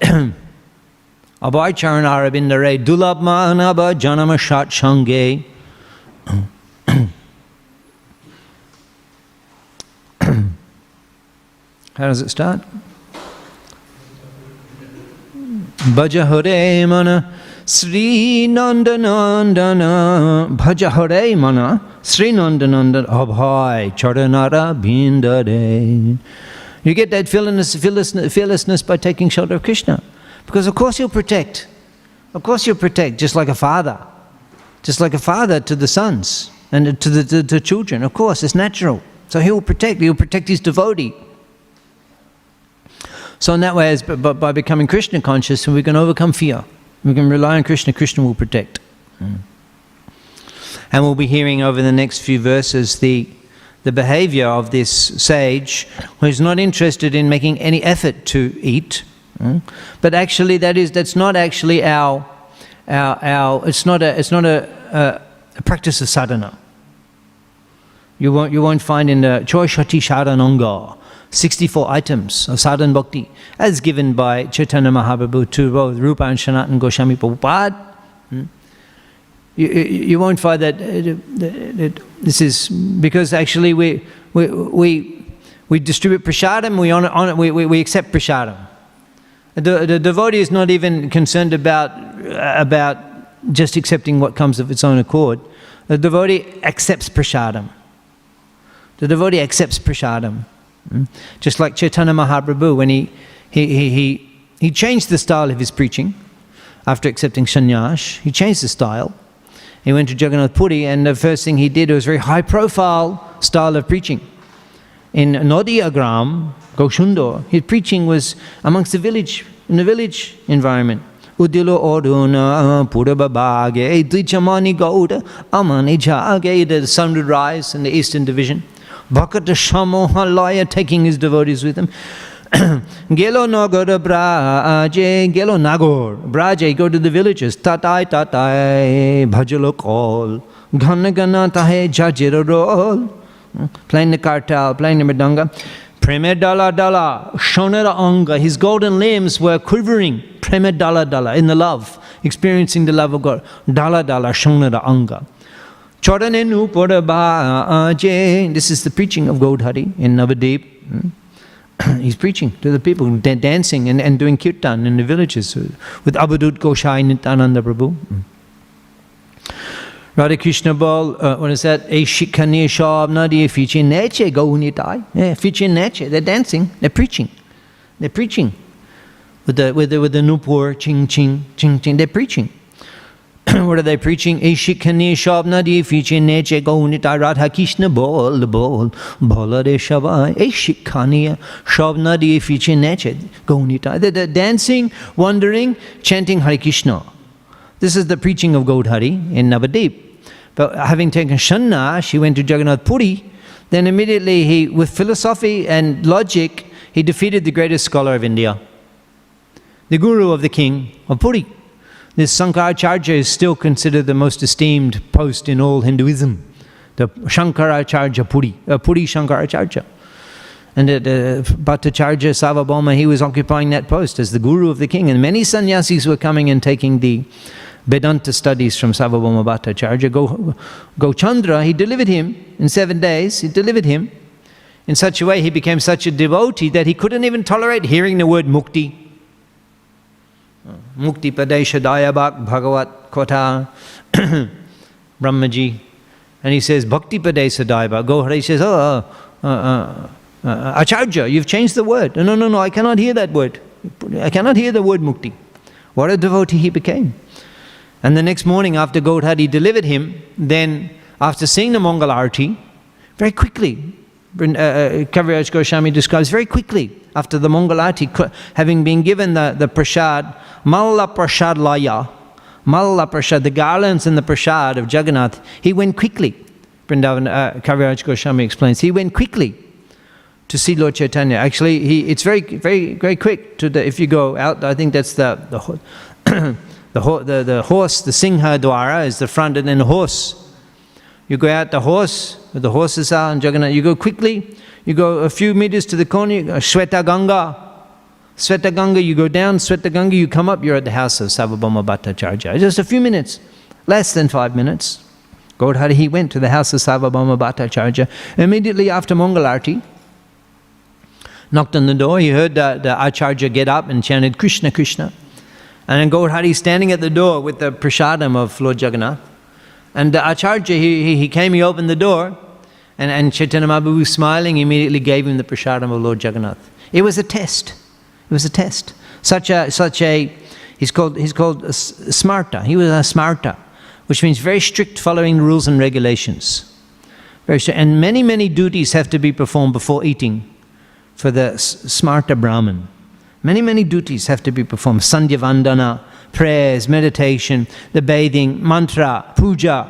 Abhay charan arabindare dulab manaba janama shat shange. How does it start? Bhaja Hare mana Sri Nandanandana Bhaja Hare mana Sri Nandanandana Abhay charanara bindare. You get that fearlessness by taking shelter of Krishna. Because of course he'll protect. Of course he'll protect, just like a father. Just like a father to the sons and to the children. Of course, it's natural. So he'll protect his devotee. So in that way, by becoming Krishna conscious, we can overcome fear. We can rely on Krishna, Krishna will protect. And we'll be hearing over the next few verses the behavior of this sage who is not interested in making any effort to eat. But actually that's not actually it's not a practice of sadhana. You won't find in the Choishati Sharananga 64 items of sadhana bhakti as given by Chaitanya Mahaprabhu to both Rupa and Sanatana Goswami Prabhupada. You won't find that this is because actually we distribute prashadam, we accept prashadam. The devotee is not even concerned about just accepting what comes of its own accord. The devotee accepts prashadam. The devotee accepts prashadam. Just like Chaitanya Mahaprabhu, when he changed the style of his preaching after accepting sannyas, he changed the style. He went to Jagannath Puri, and the first thing he did was a very high-profile style of preaching. In Nodiagram, Gaushundor, his preaching was amongst the village, in the village environment. Udilo Orduna Purababage, Dichamani Gauda, Amani Jage, the sun would rise in the eastern division. Bhakata Shamohalaya taking his devotees with him. Gelo Nagor Braje, Gelo Nagor, Braje, go to the villages. Tatai, Bhajalo call, Gana Tahe, Jajira roll. Playing the kartal, playing the mridanga. Preme Dala Dala, Shonara Anga, his golden limbs were quivering. Preme Dala Dala, in the love, experiencing the love of God. Dala Dala, Shonara Anga. Chodanenu Podabaje, this is the preaching of Gaudhari in Navadip. He's preaching to the people, dancing and doing kirtan in the villages with Abhadut Goshai Nityananda Prabhu. Radha Krishna Bal, what is that? Shikani Shabnadi Fichi Neche Gaunitai. Yeah, Fichi Neche. They're dancing, they're preaching. They're preaching. With the Nupur, ching ching, ching ching, they're preaching. What are they preaching? Shikani Shabnadi Fichi Neche Gaunitai Radha Krishna Bal Balare Shabai. Shikani Shabnadi Fichi Neche Gaunitai. They're dancing, wandering, chanting Hare Krishna. This is the preaching of Gaudhari in Navadip. But having taken sannyas, he went to Jagannath Puri. Then immediately with philosophy and logic, he defeated the greatest scholar of India, the guru of the king of Puri. This Shankaracharya is still considered the most esteemed post in all Hinduism. The Shankaracharya Puri, Puri Shankaracharya. And Bhattacharya Sarvabhauma, he was occupying that post as the guru of the king. And many sannyasis were coming and taking the Vedanta studies from Sarvabhauma Bhattacharya. Gochandra, he delivered him in 7 days. He delivered him in such a way, he became such a devotee that he couldn't even tolerate hearing the word mukti. Mukti Padesha Dayabak Bhagavat Kota Brahmaji. And he says, Bhakti Padesha Dayabak. Gohari says, Acharya, you've changed the word. No, I cannot hear that word. I cannot hear the word mukti. What a devotee he became. And the next morning after Gaudhari delivered him, then after seeing the Mangal Arati, very quickly, Kaviraj Goswami describes very quickly, after the Mangal Arati, having been given the prashad, Malla Prashad Laya, Malla prashad, the garlands and the prashad of Jagannath, he went quickly. Vrindavan, Kaviraj Goswami explains, he went quickly to see Lord Chaitanya. Actually, it's very, very, very quick. If you go out, I think that's the horse, the Singha Dwara is the front, and then the horse. You go out the horse, where the horses are, and Jagannath. You go quickly. You go a few meters to the corner. Shweta Ganga. You go down Shweta Ganga. You come up. You're at the house of Sarvabhauma Bhattacharya. Just a few minutes, less than 5 minutes. Gaur Hare, he went to the house of Sarvabhauma Bhattacharya immediately after Mangalarti. Knocked on the door. He heard the Acharya get up and chanted Krishna, Krishna. And then Gaur Hare standing at the door with the prashadam of Lord Jagannath. And the Acharya, he came, he opened the door, and Chaitanya Mahaprabhu, smiling, immediately gave him the prashadam of Lord Jagannath. It was a test. It was a test. He's called smarta. He was a smarta, which means very strict following the rules and regulations. Very strict. And many, many duties have to be performed before eating for the smarta Brahmin. Many, many duties have to be performed. Sandhya Vandana, prayers, meditation, the bathing, mantra, puja,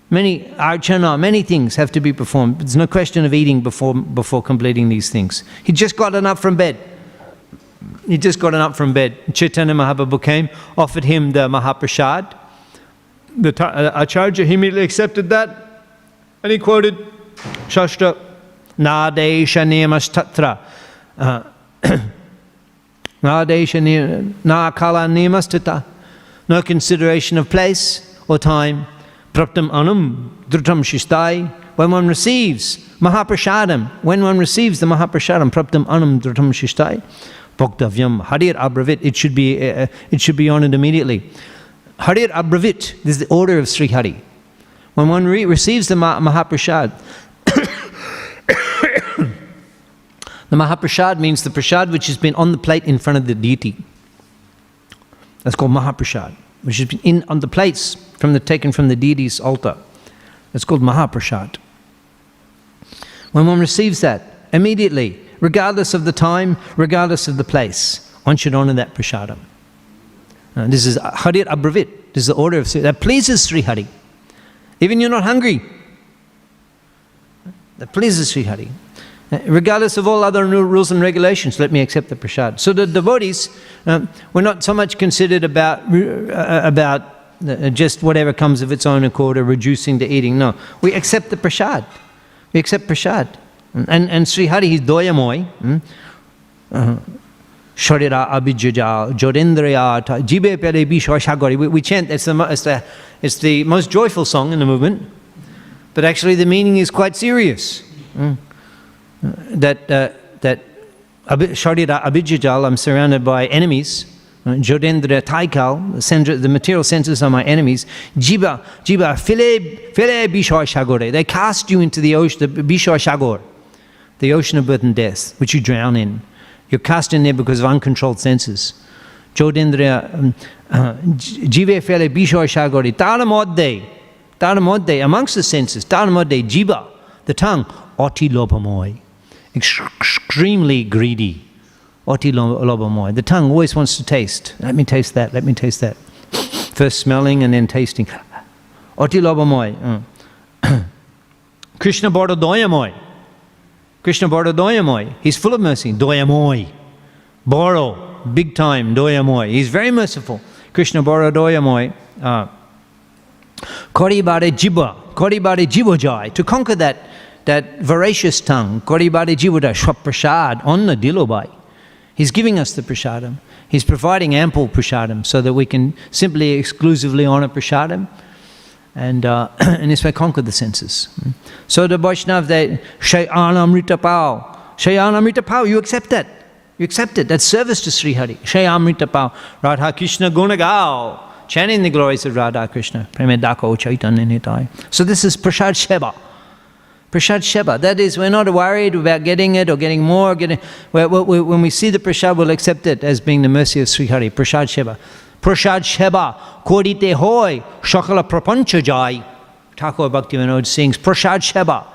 many archana, many things have to be performed. There's no question of eating before completing these things. He'd just gotten up from bed. Chaitanya Mahaprabhu came, offered him the Mahaprasad. The Acharya immediately accepted that, and he quoted Shastra, Nadesha Niyamas Tatra. No consideration of place or time. Praptam anum drutam shistai. When one receives Mahaprasadam, when one receives the Mahaprasadam, Praptam anum drutam shistai. Bhaktavyam Hare Abravit. It should be honored immediately. Hare Abravit. This is the order of Sri Hari. When one receives the Mahaprasad, the Mahaprasad means the prasad which has been on the plate in front of the deity. That's called Mahaprasad, which has been on the plates taken from the deity's altar. That's called Mahaprasad. When one receives that, immediately, regardless of the time, regardless of the place, one should honor that prasadam. This is Hare Abravit. This is the order of Sri. That pleases Sri Hari. Even you're not hungry, that pleases Sri Hari. Regardless of all other rules and regulations, let me accept the prasad. So the devotees were not so much considered about just whatever comes of its own accord or reducing the eating. No, we accept the prasad. We accept prasad. And Sri Hari, he's doyamoy. Sharira abhijaja, jorendraya, jibe pere bishwashagori. We chant, it's the most joyful song in the movement, but actually the meaning is quite serious. That Sharira Abhijajal, I'm surrounded by enemies. Jodendra Taikal, the material senses are my enemies. Jiba, file Bishwa Shagore. They cast you into the ocean, the Bishwa Shagor, the ocean of birth and death, which you drown in. You're cast in there because of uncontrolled senses. Jodendra, Jive file Bishwa Shagore. Taramodde, amongst the senses. Taramodde, Jiba, the tongue. Oti lobamoy. Extremely greedy. Oti lobamoy. The tongue always wants to taste. Let me taste that. First smelling and then tasting. Oti lobamoy. Krishna Bharta doyamoy. He's full of mercy. Doyamoy. Borrow. Big time. Doyamoy. He's very merciful. Krishna Bharta doyamoy. Koribare jibojai. To conquer that voracious tongue, Koribade Jivoda Shwaprasad, Onna Dilobai. He's giving us the prasadam. He's providing ample prasadam so that we can simply exclusively honor prasadam and this way conquer the senses. So the Vaishnav, they Shayana Amrita Pao, you accept that. You accept it. That's service to Sri Hari. Shayamrita Pao. Radha Krishna Gunagao. Chanting the glories of Radha Krishna. Premedako Chaitanya Nitai. So this is Prasad Sheba. Prasad Sheba, that is, we're not worried about getting it or getting more. When we see the prasad, we'll accept it as being the mercy of Sri Hari. Prasad Sheba. Prasad Sheba, Kodite Hoy, Shakala Prapancha Jai. Thakur Bhaktivedanta sings Prasad Sheba.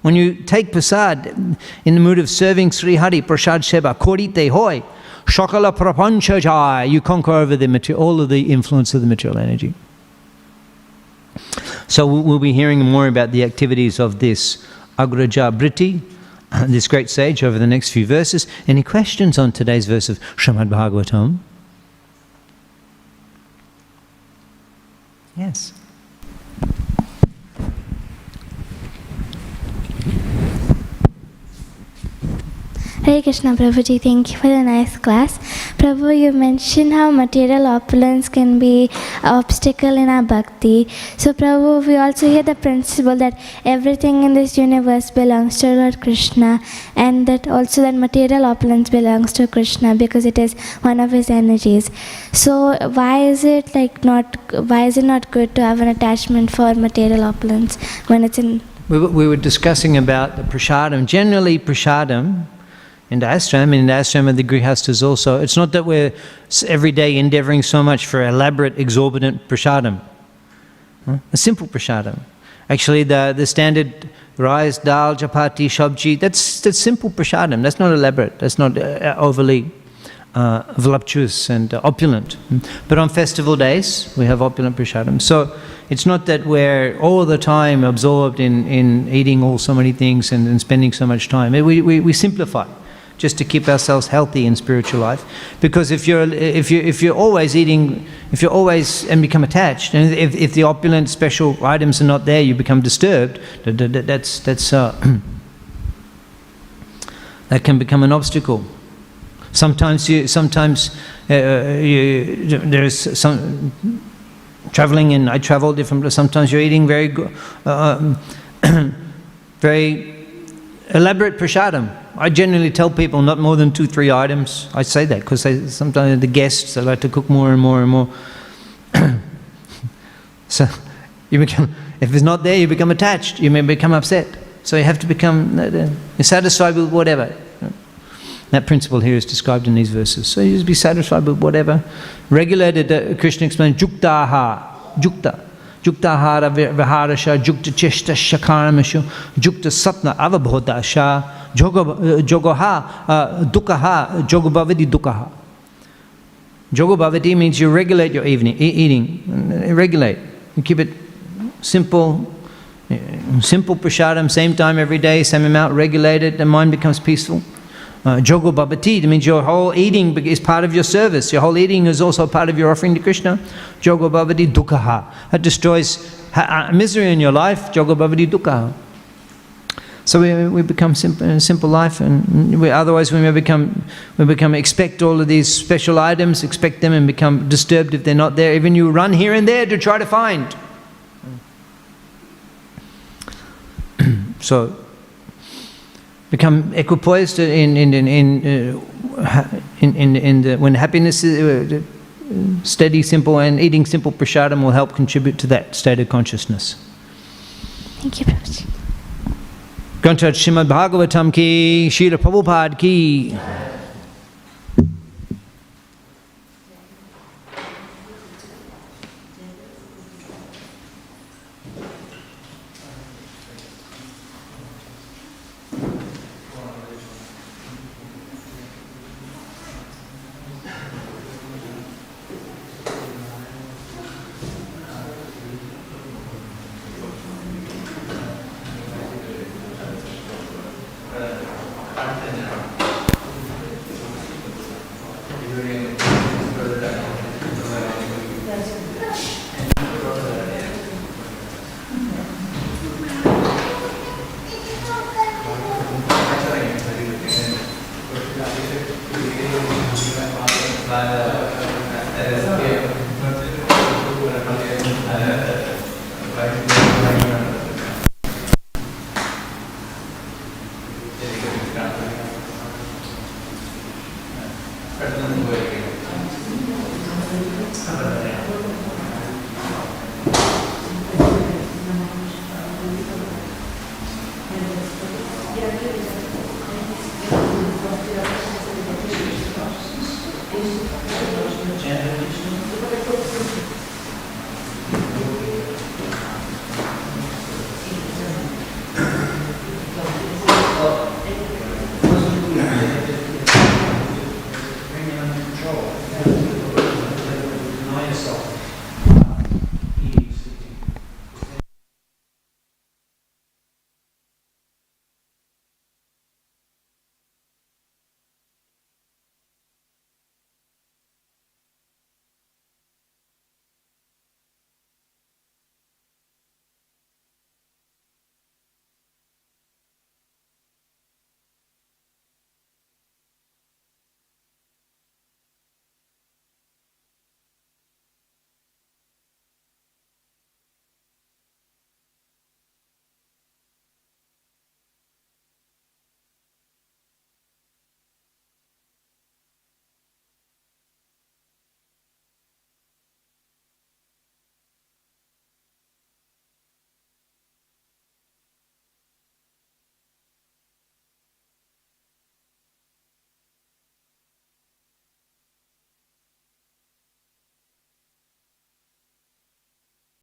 When you take prasad in the mood of serving Sri Hari, Prasad Sheba, Kodite Hoy, Shakala prapanchajaya. You conquer over the all of the influence of the material energy. So we'll be hearing more about the activities of this Agraja Briti, this great sage, over the next few verses. Any questions on today's verse of Śrīmad Bhāgavatam? Yes. Hare Krishna, Prabhuji, thank you for the nice class. Prabhu, you mentioned how material opulence can be an obstacle in our bhakti. So Prabhu, we also hear the principle that everything in this universe belongs to Lord Krishna, and that also that material opulence belongs to Krishna because it is one of his energies. So why is it not good to have an attachment for material opulence when it's in... We were discussing about the prashadam. Generally prashadam, in the ashram of the grihastas also, it's not that we're every day endeavoring so much for elaborate, exorbitant prashadam. A simple prashadam. Actually, the standard rice, dal, chapati, sabji, that's simple prashadam. That's not elaborate. That's not overly voluptuous and opulent. But on festival days, we have opulent prashadam. So it's not that we're all the time absorbed in eating so many things and spending so much time. We simplify, just to keep ourselves healthy in spiritual life. Because if you're always eating, if you're always and become attached, and if the opulent special items are not there, you become disturbed. That can become an obstacle. Sometimes there's some traveling, and I travel different. Sometimes you're eating very very elaborate prashadam. I generally tell people not more than 2-3 items. I say that because sometimes the guests, they like to cook more and more and more. So if it's not there, you become attached. You may become upset. So you have to become satisfied with whatever. That principle here is described in these verses. So you just be satisfied with whatever. Regulated, Krishna explains, juktaha, jukta. Juktahara viharasha, jukta cheshta shakaramashu, jukta satna avabhodasha, jogoha dukaha, jogobhavati dukaha. Jogobhavati means you regulate your eating. Regulate. You keep it simple. Simple prashadam, same time every day, same amount, regulated, the mind becomes peaceful. Jogo Bhavati means your whole eating is part of your service. Your whole eating is also part of your offering to Krishna. Jogo Bhavati Dukkha. That destroys misery in your life. Jogo Bhavati Dukkha. So we become simple life, and otherwise we may become expect all of these special items, expect them, and become disturbed if they're not there. Even you run here and there to try to find. So become equipoised when happiness is steady, simple, and eating simple prashadam will help contribute to that state of consciousness. Thank you, Prabhuji. Granted Śrīmad Bhāgavatam ki, Srila Prabhupada ki.